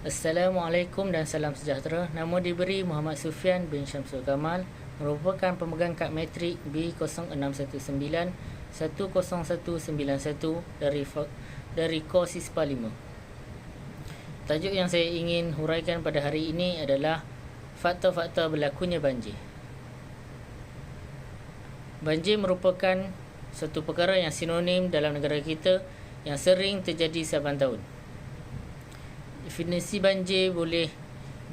Assalamualaikum dan salam sejahtera. Nama diberi Muhammad Sufian bin Syamsul Kamal, merupakan pemegang kad matrik B0619 10191 dari Kos ISPA 5. Tajuk yang saya ingin huraikan pada hari ini adalah faktor-faktor berlakunya banjir. Banjir merupakan satu perkara yang sinonim dalam negara kita yang sering terjadi saban tahun. Definisi banjir boleh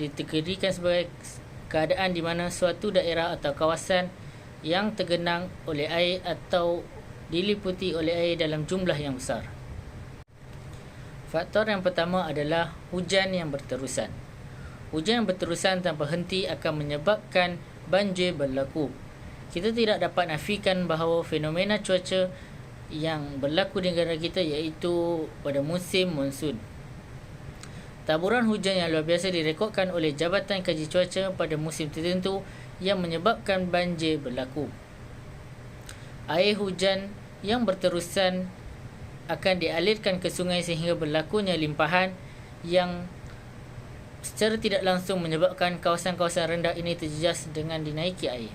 dikategorikan sebagai keadaan di mana suatu daerah atau kawasan yang tergenang oleh air atau diliputi oleh air dalam jumlah yang besar. Faktor yang pertama adalah hujan yang berterusan. Hujan yang berterusan tanpa henti akan menyebabkan banjir berlaku. Kita tidak dapat nafikan bahawa fenomena cuaca yang berlaku di negara kita iaitu pada musim monsun. Taburan hujan yang luar biasa direkodkan oleh Jabatan Kaji Cuaca pada musim tertentu yang menyebabkan banjir berlaku. Air hujan yang berterusan akan dialirkan ke sungai sehingga berlakunya limpahan yang secara tidak langsung menyebabkan kawasan-kawasan rendah ini terjejas dengan dinaiki air.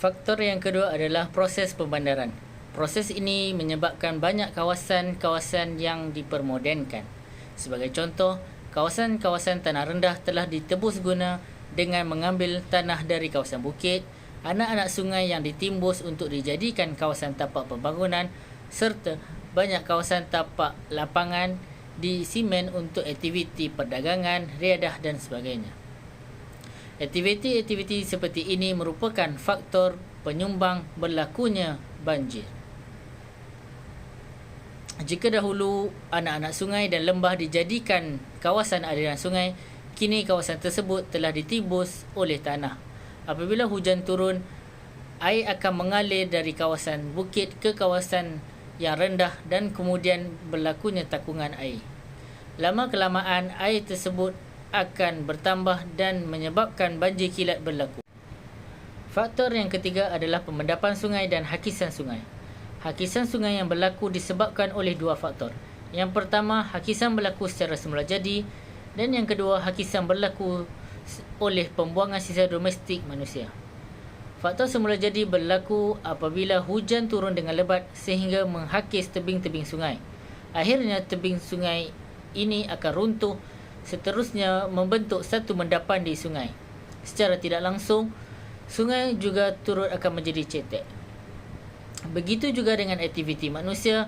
Faktor yang kedua adalah proses pembandaran. Proses ini menyebabkan banyak kawasan-kawasan yang dipermodenkan. Sebagai contoh, kawasan-kawasan tanah rendah telah ditebus guna dengan mengambil tanah dari kawasan bukit, anak-anak sungai yang ditimbus untuk dijadikan kawasan tapak pembangunan, serta banyak kawasan tapak lapangan disimen untuk aktiviti perdagangan, riadah dan sebagainya. Aktiviti-aktiviti seperti ini merupakan faktor penyumbang berlakunya banjir. Jika dahulu anak-anak sungai dan lembah dijadikan kawasan aliran sungai, kini kawasan tersebut telah ditibus oleh tanah. Apabila hujan turun, air akan mengalir dari kawasan bukit ke kawasan yang rendah dan kemudian berlakunya takungan air. Lama-kelamaan air tersebut akan bertambah dan menyebabkan banjir kilat berlaku. Faktor yang ketiga adalah pemendapan sungai dan hakisan sungai. Hakisan sungai yang berlaku disebabkan oleh dua faktor. Yang pertama, hakisan berlaku secara semula jadi, dan yang kedua, hakisan berlaku oleh pembuangan sisa domestik manusia. Faktor semula jadi berlaku apabila hujan turun dengan lebat sehingga menghakis tebing-tebing sungai. Akhirnya tebing sungai ini akan runtuh, seterusnya membentuk satu mendapan di sungai. Secara tidak langsung, sungai juga turut akan menjadi cetek. Begitu juga dengan aktiviti manusia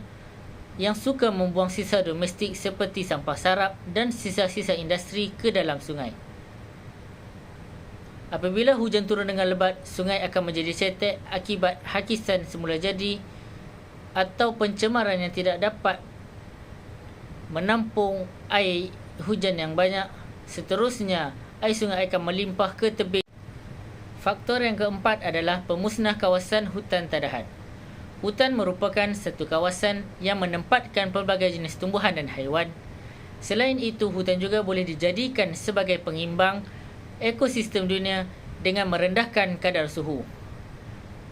yang suka membuang sisa domestik seperti sampah sarap dan sisa-sisa industri ke dalam sungai. Apabila hujan turun dengan lebat, sungai akan menjadi cetek akibat hakisan semula jadi atau pencemaran yang tidak dapat menampung air hujan yang banyak. Seterusnya, air sungai akan melimpah ke tebing. Faktor yang keempat adalah pemusnah kawasan hutan tadahan. Hutan merupakan satu kawasan yang menempatkan pelbagai jenis tumbuhan dan haiwan. Selain itu, hutan juga boleh dijadikan sebagai pengimbang ekosistem dunia dengan merendahkan kadar suhu.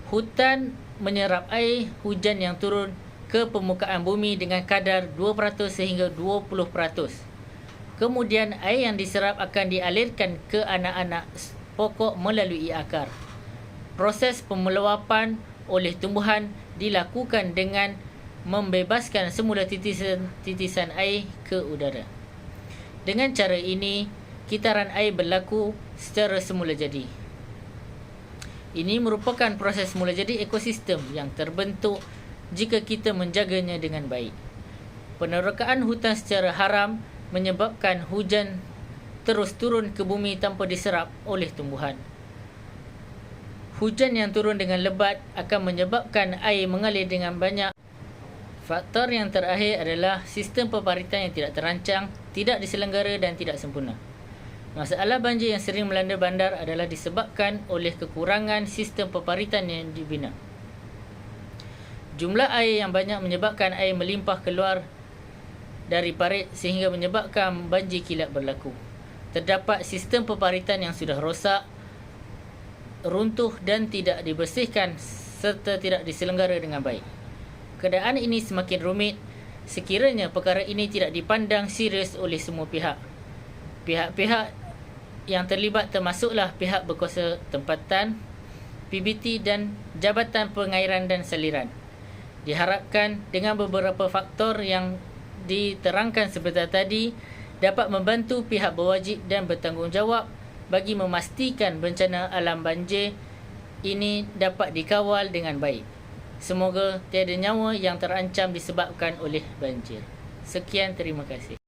Hutan menyerap air hujan yang turun ke permukaan bumi dengan kadar 2% sehingga 20%. Kemudian, air yang diserap akan dialirkan ke anak-anak pokok melalui akar. Proses pemeluapan oleh tumbuhan dilakukan dengan membebaskan semula titisan air ke udara. Dengan cara ini, kitaran air berlaku secara semula jadi. Ini merupakan proses semula jadi ekosistem yang terbentuk jika kita menjaganya dengan baik. Penerokaan hutan secara haram menyebabkan hujan terus turun ke bumi tanpa diserap oleh tumbuhan. Hujan yang turun dengan lebat akan menyebabkan air mengalir dengan banyak. Faktor yang terakhir adalah sistem peparitan yang tidak terancang, tidak diselenggara dan tidak sempurna. Masalah banjir yang sering melanda bandar adalah disebabkan oleh kekurangan sistem peparitan yang dibina. Jumlah air yang banyak menyebabkan air melimpah keluar dari parit sehingga menyebabkan banjir kilat berlaku. Terdapat sistem peparitan yang sudah rosak, runtuh dan tidak dibersihkan serta tidak diselenggara dengan baik. Keadaan ini semakin rumit sekiranya perkara ini tidak dipandang serius oleh semua pihak. Pihak-pihak yang terlibat termasuklah pihak berkuasa tempatan, PBT dan Jabatan Pengairan dan Saliran. Diharapkan dengan beberapa faktor yang diterangkan sebentar tadi dapat membantu pihak berwajib dan bertanggungjawab bagi memastikan bencana alam banjir ini dapat dikawal dengan baik. Semoga tiada nyawa yang terancam disebabkan oleh banjir. Sekian, terima kasih.